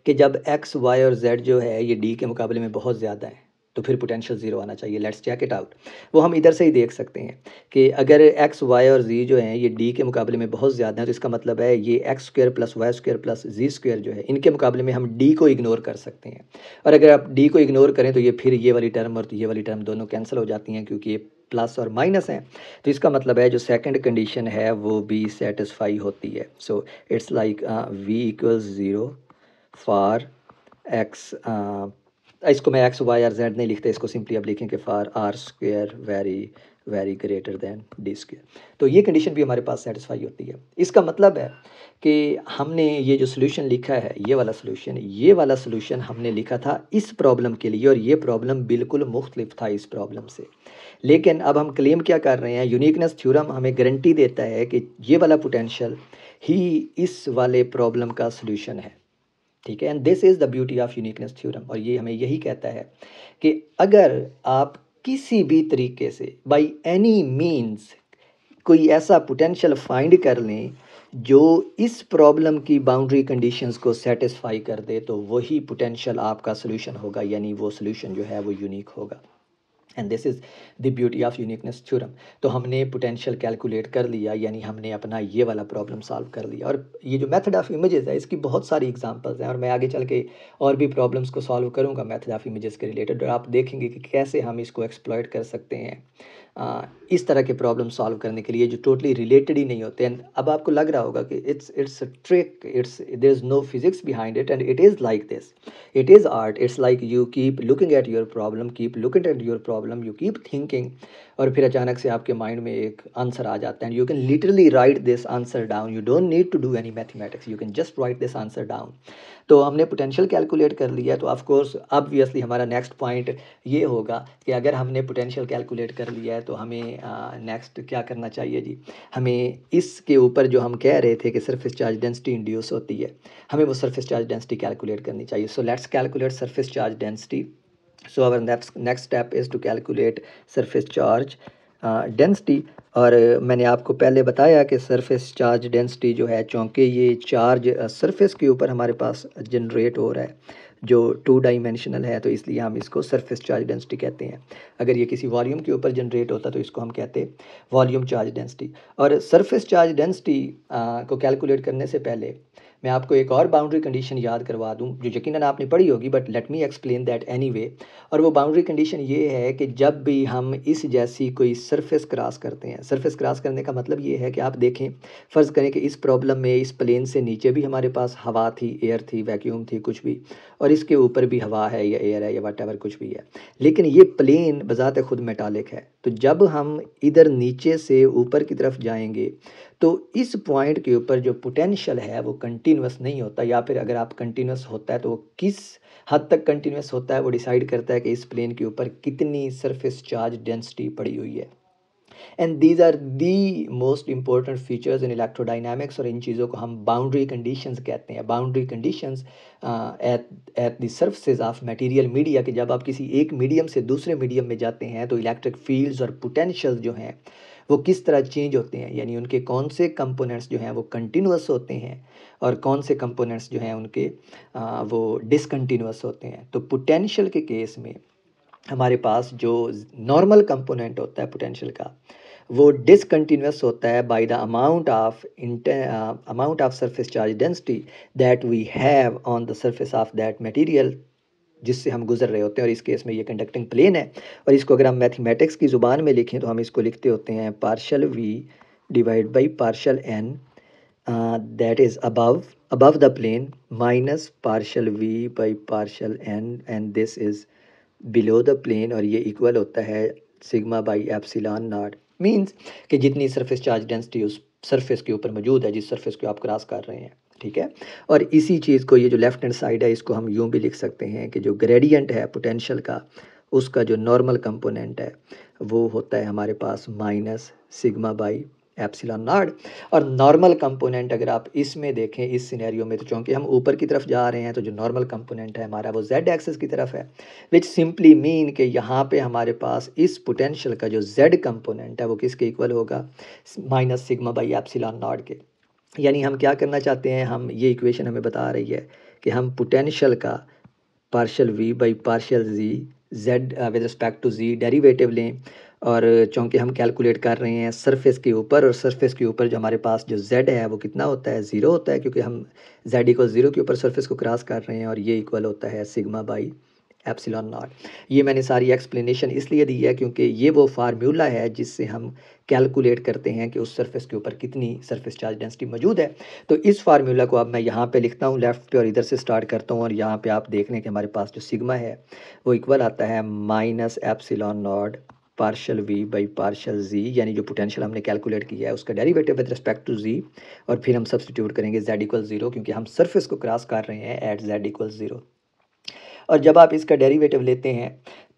कि जब एक्स वाई और जेड जो है ये डी के मुकाबले में बहुत ज़्यादा है तो फिर पोटेंशियल ज़ीरो आना चाहिए। Let's check it out. वो हम इधर से ही देख सकते हैं कि अगर एक्स वाई और जी जो हैं ये डी के मुकाबले में बहुत ज़्यादा है, तो इसका मतलब है ये x square plus y square plus g square जो है इनके मुकाबले में हम डी को इग्नोर कर सकते हैं। और अगर आप डी को इग्नोर करें तो ये फिर ये वाली टर्म और ये वाली टर्म दोनों कैंसिल हो जाती हैं क्योंकि ये प्लस और माइनस हैं। तो इसका मतलब है जो सेकंड कंडीशन है वो भी सेटिस्फाई होती है। So it's like v equals zero for x, इसको मैं एक्स वाई और जेड नहीं लिखते, इसको सिंपली अब लिखेंगे for r square very very greater than d square. तो ये कंडीशन भी हमारे पास सेटिस्फाई होती है। इसका मतलब है कि हमने ये जो सोल्यूशन लिखा है ये वाला सोल्यूशन हमने लिखा था इस प्रॉब्लम के लिए, और ये प्रॉब्लम बिल्कुल मुख्तलिफ था इस प्रॉब्लम से। लेकिन अब हम क्लेम क्या कर रहे हैं, यूनिकनेस थ्योरम हमें गारंटी देता है कि ये वाला पोटेंशियल ही इस वाले प्रॉब्लम का सोल्यूशन है। ठीक है, and this is the beauty of uniqueness theorem. और ये हमें यही कहता है कि अगर आप किसी भी तरीके से बाय एनी मीन्स कोई ऐसा पोटेंशियल फाइंड कर लें जो इस प्रॉब्लम की बाउंड्री कंडीशंस को सेटिस्फाई कर दे, तो वही पोटेंशियल आपका सोल्यूशन होगा, यानी वो सोल्यूशन जो है वो यूनिक होगा। And this is the beauty of uniqueness theorem. तो हमने पोटेंशियल कैलकुलेट कर लिया, यानी हमने अपना ये वाला प्रॉब्लम सॉल्व कर लिया। और ये जो मेथड ऑफ इमेजेस है इसकी बहुत सारी एग्जांपल्स हैं, और मैं आगे चल के और भी प्रॉब्लम्स को सॉल्व करूंगा मेथड ऑफ इमेजेस के रिलेटेड, और आप देखेंगे कि कैसे हम इसको एक्सप्लॉइट कर सकते हैं इस तरह के प्रॉब्लम सॉल्व करने के लिए जो टोटली रिलेटेड ही नहीं होते। एंड अब आपको लग रहा होगा कि it's a trick, it's there is no physics behind it, and it is like this, it is art. It's like you keep looking at your problem, keep looking at your problem, you keep thinking, और फिर अचानक से आपके mind में एक answer आ जाता है, and you can literally write this answer down, you don't need to do any mathematics, you can just write this answer down. तो हमने पोटेंशियल कैलकुलेट कर लिया, तो ऑफ कोर्स ऑब्वियसली हमारा नेक्स्ट पॉइंट ये होगा कि अगर हमने पोटेंशियल कैलकुलेट कर लिया है तो हमें नेक्स्ट क्या करना चाहिए जी। हमें इसके ऊपर जो हम कह रहे थे कि सरफेस चार्ज डेंसिटी इंड्यूस होती है, हमें वो सरफेस चार्ज डेंसिटी कैलकुलेट करनी चाहिए। So let's calculate surface charge density. So our next step is to calculate surface charge density. और मैंने आपको पहले बताया कि सरफेस चार्ज डेंसिटी जो है, चूँकि ये चार्ज सरफेस के ऊपर हमारे पास जनरेट हो रहा है जो 2 डायमेंशनल है, तो इसलिए हम इसको सरफेस चार्ज डेंसिटी कहते हैं। अगर ये किसी वॉल्यूम के ऊपर जनरेट होता तो इसको हम कहते हैं वॉल्यूम चार्ज डेंसिटी। और सरफेस चार्ज डेंसिटी को कैलकुलेट करने से पहले मैं आपको एक और बाउंड्री कंडीशन याद करवा दूं जो यकीनन आपने पढ़ी होगी, but let me explain that anyway. और वो बाउंड्री कंडीशन ये है कि जब भी हम इस जैसी कोई सरफेस क्रॉस करते हैं, सरफेस क्रॉस करने का मतलब ये है कि आप देखें, फ़र्ज़ करें कि इस प्रॉब्लम में इस प्लेन से नीचे भी हमारे पास हवा थी, एयर थी, वैक्यूम थी, कुछ भी, और इसके ऊपर भी हवा है या एयर है या वट एवर कुछ भी है, लेकिन ये प्लेन बज़ात खुद मेटालिक है। तो जब हम इधर नीचे से ऊपर की तरफ जाएंगे तो इस पॉइंट के ऊपर जो पोटेंशियल है वो कंटिन्यूस नहीं होता, या फिर अगर आप कंटिन्यूस होता है तो वो किस हद तक कंटिन्यूस होता है वो डिसाइड करता है कि इस प्लेन के ऊपर कितनी सरफेस चार्ज डेंसिटी पड़ी हुई है। And these are the most important features in electrodynamics, और इन चीज़ों को हम बाउंड्री कंडीशंस कहते हैं। Boundary conditions at at the surface of material media, कि जब आप किसी एक मीडियम से दूसरे मीडियम में जाते हैं तो इलेक्ट्रिक फील्ड्स और पोटेंशियल जो हैं वो किस तरह चेंज होते हैं, यानी उनके कौन से कंपोनेंट्स जो हैं वो कंटिन्यूस होते हैं और कौन से कंपोनेंट्स जो हैं उनके वो डिसकंटिन्यूस होते हैं। तो पोटेंशियल के केस में हमारे पास जो नॉर्मल कंपोनेंट होता है पोटेंशियल का, वो डिसकंटिन्यूस होता है by the amount of surface charge density that we have on the surface of that material जिससे हम गुजर रहे होते हैं। और इस केस में ये कंडक्टिंग प्लेन है, और इसको अगर हम मैथमेटिक्स की ज़ुबान में लिखें तो हम इसको लिखते होते हैं partial v divide by partial n that is above the plane minus partial v by partial n, and this is below the plane, और ये इक्वल होता है sigma by epsilon not. Means कि जितनी सरफेस चार्ज डेंसिटी उस surface के ऊपर मौजूद है जिस सरफेस को आप क्रॉस कर रहे हैं, ठीक है। और इसी चीज़ को, ये जो लेफ्ट हैंड साइड है, इसको हम यूँ भी लिख सकते हैं कि जो ग्रेडियंट है पोटेंशियल का, उसका जो नॉर्मल कंपोनेंट है वो होता है हमारे पास minus sigma by epsilon not. और नॉर्मल कंपोनेंट अगर आप इसमें देखें इस सिनेरियो में, तो चूँकि हम ऊपर की तरफ जा रहे हैं तो जो नॉर्मल कंपोनेंट है हमारा वो जेड एक्सिस की तरफ है, विच सिंपली मीन कि यहाँ पे हमारे पास इस पोटेंशियल का जो जेड कंपोनेंट है वो किसके इक्वल होगा, minus sigma by epsilon not के। यानी हम क्या करना चाहते हैं, हम ये इक्वेशन हमें बता रही है कि हम पोटेंशियल का partial v by partial g z with respect to g derivative लें, और चूँकि हम कैलकुलेट कर रहे हैं सरफेस के ऊपर, और सरफेस के ऊपर जो हमारे पास जो z है वो कितना होता है, ज़ीरो होता है, क्योंकि हम z इक्वल ज़ीरो के ऊपर सरफेस को क्रॉस कर रहे हैं, और ये इक्वल होता है सिग्मा बाई एप्सिलॉन नॉट। ये मैंने सारी एक्सप्लेनेशन इसलिए दी है क्योंकि ये वो फार्मूला है जिससे हम कैलकुलेट करते हैं कि उस सरफेस के ऊपर कितनी सरफेस चार्ज डेंसिटी मौजूद है। तो इस फार्मूला को अब मैं यहाँ पे लिखता हूँ लेफ़्ट पे, और इधर से स्टार्ट करता हूँ, और यहाँ पे आप देख लें कि हमारे पास जो सिग्मा है वो इक्वल आता है minus epsilon not partial v by partial z, यानी जो पोटेंशियल हमने कैलकुलेट किया है उसका डेरिवेटिव विद रिस्पेक्ट टू जी, और फिर हम सब्सटीट्यूट करेंगे z इक्वल ज़ीरो, क्योंकि हम सरफेस को क्रॉस कर रहे हैं एट z इक्वल ज़ीरो। और जब आप इसका डेरिवेटिव लेते हैं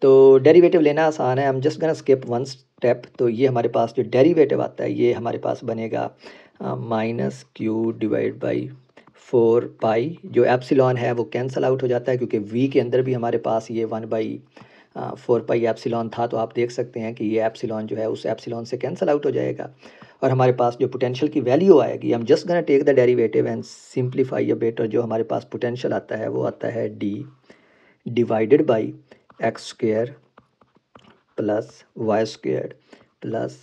तो डेरिवेटिव लेना आसान है, हम just gonna skip one step. तो ये हमारे पास जो डेरिवेटिव आता है ये हमारे पास बनेगा माइनस क्यू डिवाइड बाई 4 पाई, जो एप्सिलॉन है वो कैंसिल आउट हो जाता है क्योंकि v के अंदर भी हमारे पास ये 1/4 पाई एप्सिलॉन था, तो आप देख सकते हैं कि ये एप्सिलॉन जो है उस एप्सिलॉन से कैंसिल आउट हो जाएगा, और हमारे पास जो पोटेंशियल की वैल्यू आएगी, हम just gonna take the derivative and simplify a bit, और जो हमारे पास पोटेंशियल आता है वो आता है d divided by x square plus y square plus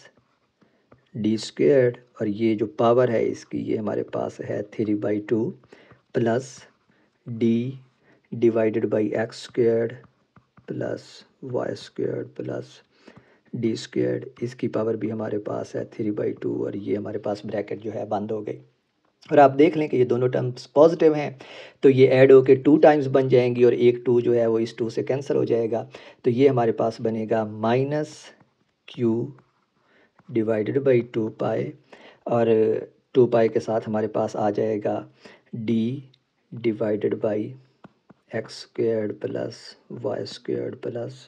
d square, और ये जो पावर है इसकी ये हमारे पास है 3/2 plus d divided by x square plus y square plus d square, इसकी पावर भी हमारे पास है 3/2, और ये हमारे पास ब्रैकेट जो है बंद हो गई। और आप देख लें कि ये दोनों टर्म्स पॉजिटिव हैं, तो ये ऐड होके 2 टाइम्स बन जाएंगी और एक 2 जो है वो इस 2 से कैंसिल हो जाएगा। तो ये हमारे पास बनेगा minus q divided by 2 pi, और 2 पाई के साथ हमारे पास आ जाएगा d divided by x square plus y square plus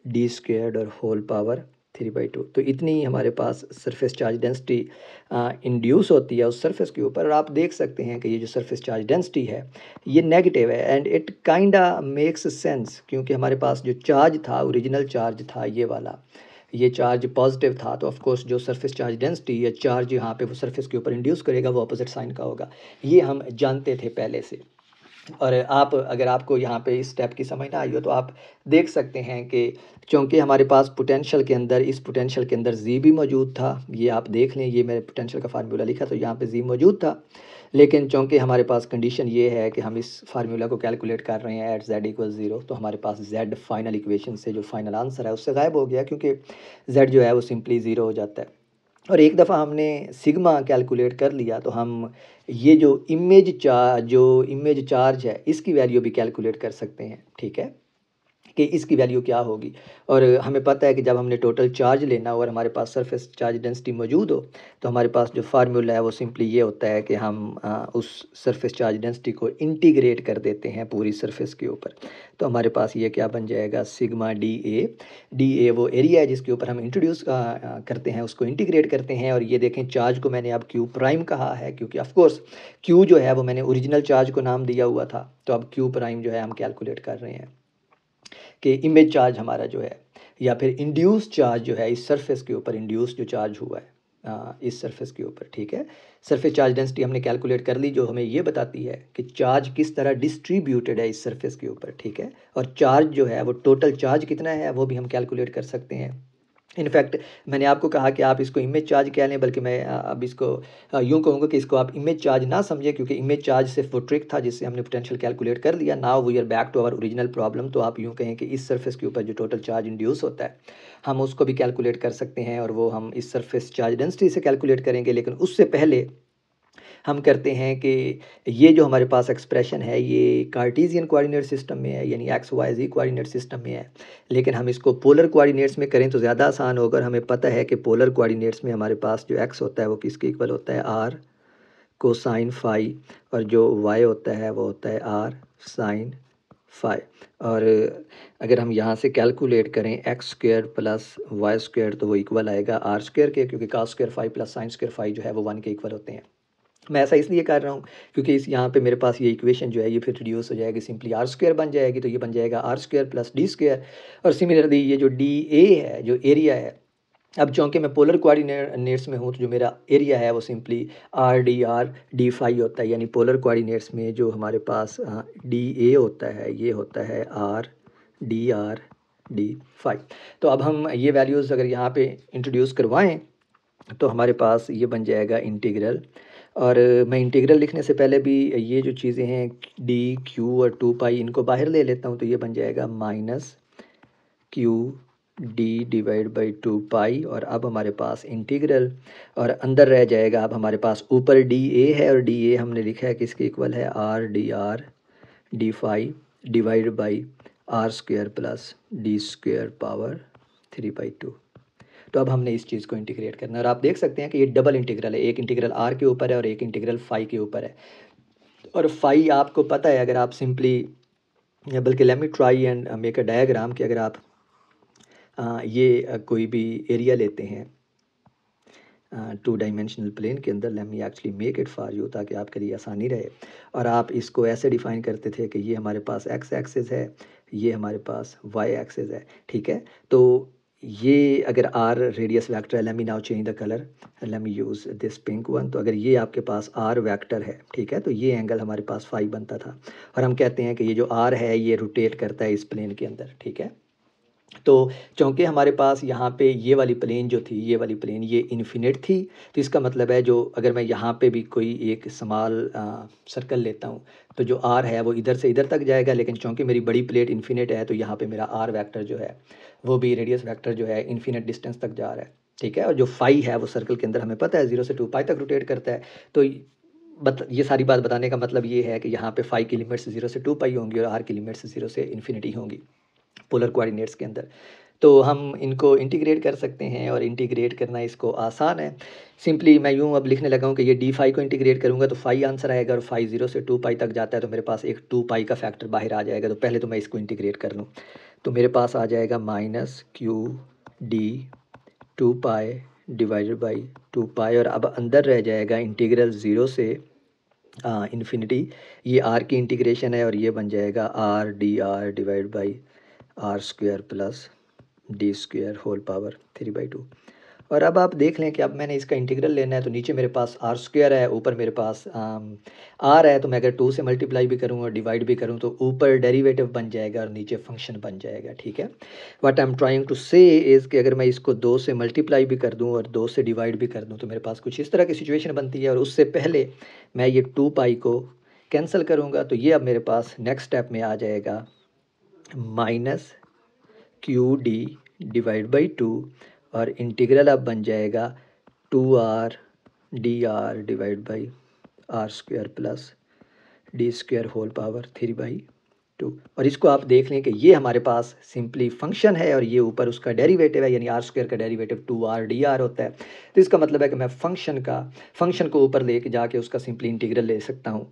d square और होल पावर 3/2। तो इतनी हमारे पास सरफेस चार्ज डेंसिटी इंड्यूस होती है उस सरफेस के ऊपर। और आप देख सकते हैं कि ये जो सरफेस चार्ज डेंसिटी है ये नेगेटिव है, and it kinda makes sense, क्योंकि हमारे पास जो चार्ज था, ओरिजिनल चार्ज था ये वाला, ये चार्ज पॉजिटिव था, तो ऑफ कोर्स जो सरफेस चार्ज डेंसिटी या चार्ज यहाँ पे वो सरफेस के ऊपर इंड्यूस करेगा वो अपोजिट साइन का होगा। ये हम जानते थे पहले से। और आप अगर आपको यहाँ पे इस स्टेप की समझ ना आई हो तो आप देख सकते हैं कि चूँकि हमारे पास पोटेंशियल के अंदर, इस पोटेंशियल के अंदर जी भी मौजूद था, ये आप देख लें, ये मैंने पोटेंशियल का फार्मूला लिखा तो यहाँ पे जी मौजूद था, लेकिन चूँकि हमारे पास कंडीशन ये है कि हम इस फार्मूला को कैलकुलेट कर रहे हैं एट z=0, तो हमारे पास z फाइनल इक्वेशन से जो फाइनल आंसर है उससे गायब हो गया, क्योंकि z जो है वो सिंपली 0 हो जाता है। और एक दफ़ा हमने सिग्मा कैलकुलेट कर लिया तो हम ये जो इमेज चार्ज है इसकी वैल्यू भी कैलकुलेट कर सकते हैं, ठीक है, कि इसकी वैल्यू क्या होगी। और हमें पता है कि जब हमने टोटल चार्ज लेना हो और हमारे पास सरफेस चार्ज डेंसिटी मौजूद हो तो हमारे पास जो फार्मूला है वो सिंपली ये होता है कि हम उस सरफेस चार्ज डेंसिटी को इंटीग्रेट कर देते हैं पूरी सरफेस के ऊपर। तो हमारे पास ये क्या बन जाएगा, सिग्मा डी ए वो एरिया है जिसके ऊपर हम इंट्रोड्यूस करते हैं, उसको इंटीग्रेट करते हैं। और ये देखें चार्ज को मैंने अब क्यू प्राइम कहा है, क्योंकि ऑफकोर्स क्यू जो है वो मैंने ओरिजिनल चार्ज को नाम दिया हुआ था, तो अब क्यू प्राइम जो है हम कैलकुलेट कर रहे हैं कि इमेज चार्ज हमारा जो है या फिर इंड्यूस चार्ज जो है इस सरफेस के ऊपर, इंड्यूस जो चार्ज हुआ है इस सरफेस के ऊपर, ठीक है। सरफेस चार्ज डेंसिटी हमने कैलकुलेट कर ली, जो हमें ये बताती है कि चार्ज किस तरह डिस्ट्रीब्यूटेड है इस सरफेस के ऊपर, ठीक है। और चार्ज जो है वो टोटल चार्ज कितना है वो भी हम कैलकुलेट कर सकते हैं। इनफैक्ट मैंने आपको कहा कि आप इसको इमेज चार्ज कह लें, बल्कि मैं अब इसको यूँ कहूँगा कि इसको आप इमेज चार्ज ना समझें, क्योंकि इमेज चार्ज सिर्फ वो ट्रिक था जिससे हमने पोटेंशियल कैलकुलेट कर लिया। Now we are back to our original problem. तो आप यूँ कहें कि इस सरफेस के ऊपर जो टोटल चार्ज इंड्यूस होता है हम उसको भी कैलकुलेट कर सकते हैं, और वो हम इस सरफेस चार्ज डेंसिटी से कैलकुलेट करेंगे। लेकिन उससे पहले हम करते हैं कि ये जो हमारे पास एक्सप्रेशन है ये कार्टेशियन कोऑर्डिनेट सिस्टम में है, यानी एक्स वाई जी कोऑर्डिनेट सिस्टम में है, लेकिन हम इसको पोलर कोऑर्डिनेट्स में करें तो ज़्यादा आसान होगा। और हमें पता है कि पोलर कोऑर्डिनेट्स में हमारे पास जो एक्स होता है वो किसके इक्वल होता है, आर कोसाइन फाई, और जो वाई होता है वो होता है आर साइन फाई। और अगर हम यहाँ से कैलकुलेट करें x square plus y square तो वो इक्वल आएगा आर स्क्वेयर के, क्योंकि cos square phi plus sine square phi जो है वो 1 के इक्वल होते हैं। मैं ऐसा इसलिए कर रहा हूँ क्योंकि इस यहाँ पे मेरे पास ये इक्वेशन जो है ये फिर रिड्यूस हो जाएगी, सिंपली आर स्क्वायर बन जाएगी, तो ये बन जाएगा r square plus d square. और सिमिलरली ये जो डी ए है, जो एरिया है, अब चूँकि मैं पोलर कोऑर्डिनेट्स में हूँ तो जो मेरा एरिया है वो सिंपली आर डी फाई होता है, यानी पोलर कोऑर्डिनेट्स में जो हमारे पास डी ए होता है ये होता है आर डी फाई। तो अब हम ये वैल्यूज़ अगर यहाँ पे इंट्रोड्यूस करवाएं तो हमारे पास ये बन जाएगा इंटीग्रल। और मैं इंटीग्रल लिखने से पहले भी ये जो चीज़ें हैं डी क्यू और 2 पाई इनको बाहर ले लेता हूँ, तो ये बन जाएगा minus q d divide by 2 pi. और अब हमारे पास इंटीग्रल, और अंदर रह जाएगा अब हमारे पास ऊपर डी ए है, और डी ए हमने लिखा है किसके इक्वल है, r d phi divide by r square plus d square power 3/2। तो अब हमने इस चीज़ को इंटीग्रेट करना है, और आप देख सकते हैं कि ये डबल इंटीग्रल है, एक इंटीग्रल आर के ऊपर है और एक इंटीग्रल फाई के ऊपर है। और फाई आपको पता है, अगर आप सिंपली, बल्कि let me try and make a diagram, कि अगर आप कोई भी एरिया लेते हैं 2 डायमेंशनल प्लेन के अंदर, let me actually make it for you ताकि आपके लिए आसानी रहे। और आप इसको ऐसे डिफाइन करते थे कि ये हमारे पास एक्स एक्सिस है, ये हमारे पास वाई एक्सिस है, ठीक है। तो ये अगर आर रेडियस वेक्टर है, let me now change the colour, let me use this pink one. तो अगर ये आपके पास आर वेक्टर है, ठीक है, तो ये एंगल हमारे पास फाई बनता था। और हम कहते हैं कि ये जो आर है ये रोटेट करता है इस प्लेन के अंदर, ठीक है। तो चूँकि हमारे पास यहाँ पे ये वाली प्लेन जो थी, ये वाली प्लेन ये इन्फिनिट थी, तो इसका मतलब है जो अगर मैं यहाँ पे भी कोई एक स्मॉल सर्कल लेता हूँ, तो जो r है वो इधर से इधर तक जाएगा, लेकिन चूँकि मेरी बड़ी प्लेट इन्फिनिट है तो यहाँ पे मेरा r वेक्टर जो है वो भी रेडियस वेक्टर जो है इन्फिनिट डिस्टेंस तक जा रहा है, ठीक है। और जो फाई है वो सर्कल के अंदर हमें पता है 0 से 2 पाई तक रोटेट करता है। तो ये सारी बात बताने का मतलब ये है कि यहाँ पे फाई की लिमिट्स 0 से 2 पाई होंगी और r की लिमिट्स 0 से इन्फिनिटी होंगी पोलर कोऑर्डिनेट्स के अंदर। तो हम इनको इंटीग्रेट कर सकते हैं और इंटीग्रेट करना इसको आसान है। सिंपली मैं यूँ अब लिखने लगा हूँ कि ये डी फाई को इंटीग्रेट करूँगा तो फाई आंसर आएगा, और फाई 0 से 2 पाई तक जाता है तो मेरे पास एक 2 पाई का फैक्टर बाहर आ जाएगा। तो पहले तो मैं इसको इंटीग्रेट कर लूँ, तो मेरे पास आ जाएगा minus q D 2 pi divided by 2 pi, और अब अंदर रह जाएगा इंटीग्रल 0 से इन्फिनिटी, ये आर की इंटीग्रेशन है और ये बन जाएगा r divide by r square plus d square whole power 3/2। और अब आप देख लें कि अब मैंने इसका इंटीग्रल लेना है, तो नीचे मेरे पास आर स्क्वायर है, ऊपर मेरे पास आर है, तो मैं अगर 2 से मल्टीप्लाई भी करूँ और डिवाइड भी करूँ तो ऊपर डेरिवेटिव बन जाएगा और नीचे फंक्शन बन जाएगा, ठीक है। What I am trying to say is कि अगर मैं इसको 2 से मल्टीप्लाई भी कर दूँ और 2 से डिवाइड भी कर दूँ तो मेरे पास कुछ इस तरह की सिचुएशन बनती है, और उससे पहले मैं ये 2 पाई को कैंसिल करूँगा, तो ये अब मेरे पास नेक्स्ट स्टेप में आ जाएगा minus q d divide by 2, और इंटीग्रल अब बन जाएगा 2r dr divide by r square plus d square whole power 3/2। और इसको आप देख लें कि ये हमारे पास सिंपली फंक्शन है और ये ऊपर उसका डेरिवेटिव है, यानी आर स्क्वायर का डेरिवेटिव 2r dr होता है। तो इसका मतलब है कि मैं फंक्शन को ऊपर लेके जाके उसका सिंपली इंटीग्रल ले सकता हूँ।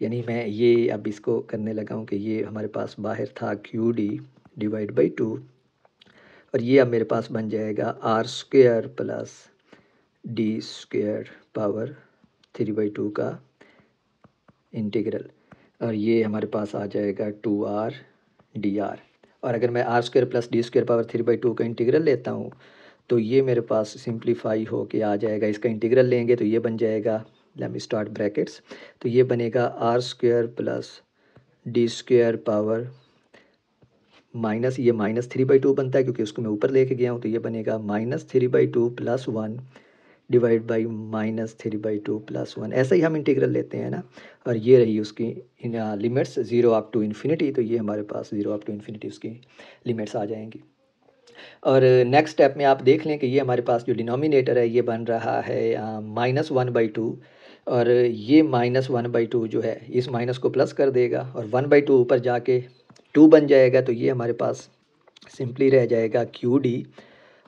यानी मैं ये अब इसको करने लगा हूँ कि ये हमारे पास बाहर था क्यू डी डिवाइड बाई 2, और ये अब मेरे पास बन जाएगा r square plus d square power 3/2 का इंटीग्रल, और ये हमारे पास आ जाएगा 2r dr। और अगर मैं r square plus d square power 3/2 का इंटीग्रल लेता हूँ तो ये मेरे पास सिंप्लीफाई हो के आ जाएगा, इसका इंटीग्रल लेंगे तो ये बन जाएगा, लेट मी स्टार्ट ब्रैकेट्स, तो ये बनेगा r square plus d square power minus, ये -3/2 बनता है क्योंकि उसको मैं ऊपर लेके गया हूँ, तो ये बनेगा -3/2 प्लस 1 डिवाइड बाई -3/2 प्लस 1। ऐसा ही हम इंटीग्रल लेते हैं ना, और ये रही उसकी लिमिट्स 0 अप टू इन्फिनिटी, तो ये हमारे पास 0 अप टू इन्फिनिटी उसकी लिमिट्स आ जाएंगी। और नेक्स्ट स्टेप में आप देख लें कि ये हमारे पास जो डिनोमिनेटर है ये बन रहा है -1/2, और ये -1/2 जो है इस माइनस को प्लस कर देगा और 1/2 ऊपर जाके 2 बन जाएगा, तो ये हमारे पास सिंपली रह जाएगा क्यू डी,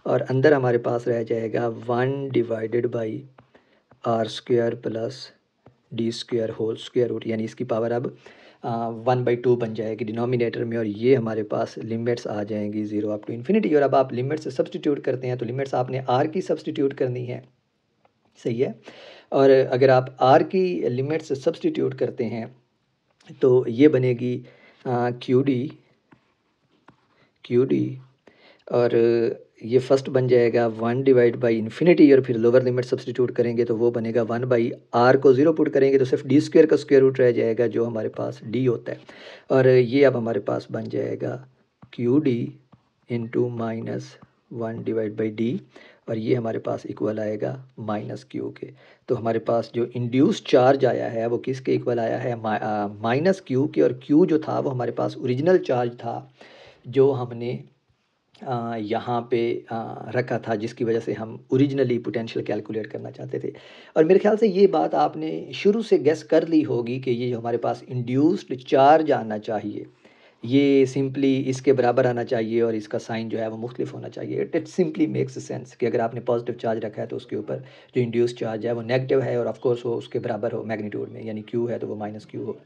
और अंदर हमारे पास रह जाएगा 1 divided by r square plus d square whole square root, यानी इसकी पावर अब 1/2 बन जाएगी डिनोमिनेटर में, और ये हमारे पास लिमिट्स आ जाएंगी 0 अप टू इन्फिनिटी। और अब आप लिमिट्स सब्सटीट्यूट करते हैं तो लिमिट्स आपने आर की सब्सटीट्यूट करनी है, सही है। और अगर आप आर की लिमिट्स सब्सटीट्यूट करते हैं तो ये बनेगी क्यू डी, और ये फर्स्ट बन जाएगा 1 डिवाइड बाई इन्फिनिटी, और फिर लोअर लिमिट सब्सटीट्यूट करेंगे तो वो बनेगा 1/r को 0 पुट करेंगे तो सिर्फ डी स्क्वायर का स्क्वायर रूट रह जाएगा जो हमारे पास d होता है, और ये अब हमारे पास बन जाएगा Q D into -1 divide by D, और ये हमारे पास इक्वल आएगा -q के। तो हमारे पास जो इंड्यूस चार्ज आया है वो किसके इक्वल आया है, -q के, और q जो था वो हमारे पास ओरिजिनल चार्ज था जो हमने यहाँ पे रखा था, जिसकी वजह से हम ओरिजिनली पोटेंशियल कैलकुलेट करना चाहते थे। और मेरे ख्याल से ये बात आपने शुरू से गेस कर ली होगी कि ये जो हमारे पास इंड्यूस्ड चार्ज आना चाहिए ये सिंपली इसके बराबर आना चाहिए और इसका साइन जो है वो मुख्तलिफ होना चाहिए। इट सिंपली मेक्स सेंस कि अगर आपने पॉजिटिव चार्ज रखा है तो उसके ऊपर जो इंड्यूस्ड चार्ज है वो नेगेटिव है, और ऑफ कोर्स वो उसके बराबर हो मैग्नीट्यूड में, यानी क्यू है तो वो -q हो।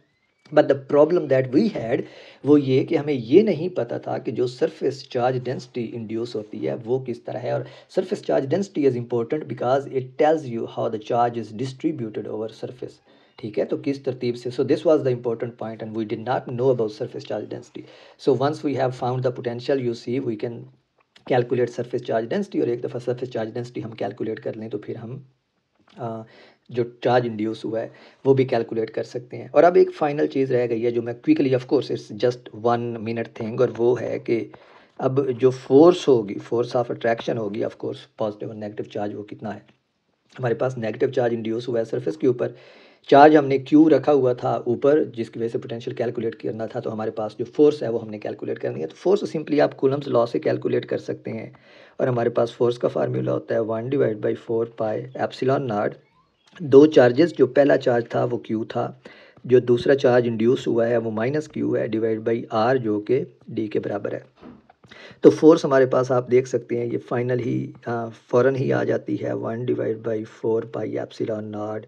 But the problem that we had वो ये कि हमें ये नहीं पता था कि जो सरफेस चार्ज डेंसिटी इंड्यूस होती है वो किस तरह है, और surface charge density is important because it tells you how the charge is distributed over surface, ठीक है। तो किस तरतीब से, so this was the important point and we did not know about surface charge density. So once we have found the potential you see we can calculate surface charge density, और एक दफ़ा surface charge density हम calculate कर लें तो फिर हम जो चार्ज इंड्यूस हुआ है वो भी कैलकुलेट कर सकते हैं। और अब एक फ़ाइनल चीज़ रह गई है जो मैं quickly, of course it's just 1 minute thing, और वो है कि अब जो फोर्स होगी, फोर्स ऑफ अट्रैक्शन होगी, ऑफ कोर्स पॉजिटिव और नेगेटिव चार्ज वो कितना है, हमारे पास नेगेटिव चार्ज इंड्यूस हुआ है सरफेस के ऊपर, चार्ज हमने क्यू रखा हुआ था ऊपर जिसकी वजह से पोटेंशियल कैलकुलेट करना था, तो हमारे पास जो फोर्स है वो हमने कैलकुलेट करनी है। तो फोर्स सिंपली आप कूलम्स लॉ से कैलकुलेट कर सकते हैं, और हमारे पास फोर्स का फार्मूला होता है 1/4 पाई एप्सिलॉन नॉट। दो चार्जेस, जो पहला चार्ज था वो क्यू था, जो दूसरा चार्ज इंड्यूस हुआ है वो माइनस क्यू है, डिवाइड बाई आर जो कि डी के बराबर है। तो फोर्स हमारे पास आप देख सकते हैं ये फाइनल ही फ़ौरन ही आ जाती है 1/4 pi epsilon not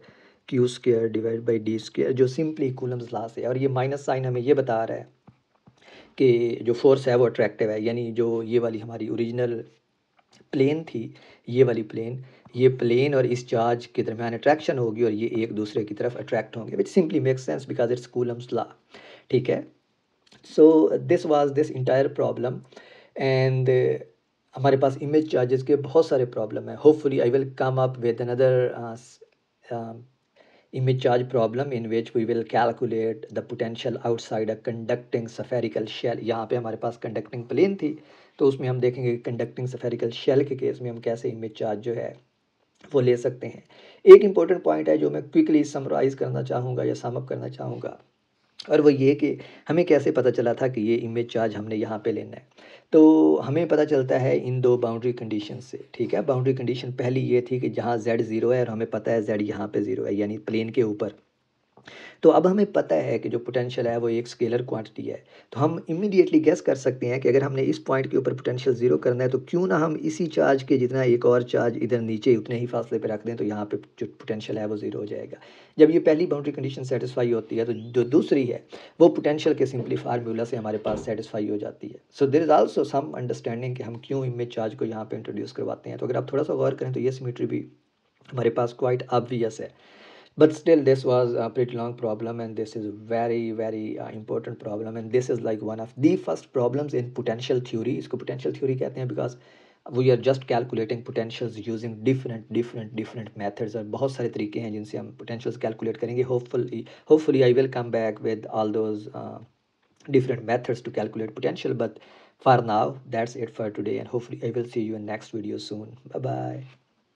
Q square divide by D square, जो सिंपली कूलम्स लॉ से है। और ये माइनस साइन हमें ये बता रहा है कि जो फोर्स है वो अट्रैक्टिव है, यानी जो ये वाली हमारी ओरिजिनल प्लेन थी, ये वाली प्लेन, ये प्लेन और इस चार्ज के दरमियान अट्रैक्शन होगी और ये एक दूसरे की तरफ अट्रैक्ट होंगे, विच simply makes sense because it's Coulomb's law. ठीक है, सो this was this entire problem, and हमारे पास इमेज चार्जेस के बहुत सारे प्रॉब्लम है। Hopefully I will come up with another image charge problem in which we will calculate the potential outside a conducting spherical shell। यहाँ पे हमारे पास conducting plane थी, तो उसमें हम देखेंगे कि conducting spherical shell के केस में हम कैसे image charge जो है वो ले सकते हैं। एक important point है जो मैं quickly summarize करना चाहूँगा या sum up करना चाहूँगा, और वो ये कि हमें कैसे पता चला था कि ये इमेज चार्ज हमने यहाँ पे लेना है। तो हमें पता चलता है इन दो बाउंड्री कंडीशन से। ठीक है, बाउंड्री कंडीशन पहली ये थी कि जहाँ z 0 है और हमें पता है z यहाँ पे 0 है, यानी प्लेन के ऊपर। तो अब हमें पता है कि जो पोटेंशियल है वो एक स्केलर क्वांटिटी है, तो हम इमीडिएटली गेस कर सकते हैं कि अगर हमने इस पॉइंट के ऊपर पोटेंशियल ज़ीरो करना है तो क्यों ना हम इसी चार्ज के जितना एक और चार्ज इधर नीचे उतने ही फासले पे रख दें, तो यहाँ पे जो पोटेंशियल है वो ज़ीरो हो जाएगा। जब ये पहली बाउंड्री कंडीशन सेटिस्फाई होती है तो जो दूसरी है वो पोटेंशियल के सिंपली फार्मूला से हमारे पास सेटिस्फाई हो जाती है। So there is also some understanding कि हम क्यों इमेज चार्ज को यहाँ पे इंट्रोड्यूस करवाते हैं। तो अगर आप थोड़ा सा गौर करें तो ये सिमेट्री भी हमारे पास क्वाइट ऑब्वियस है। But still this was a pretty long problem, and this is very important problem, and this is like one of the first problems in potential theory। इसको potential theory कहते हैं because we are just calculating potentials using different methods, और बहुत सारे तरीके हैं जिनसे हम potentials calculate करेंगे। Hopefully I will come back with all those different methods to calculate potential, but for now that's it for today, and hopefully I will see you in next video soon. Bye bye.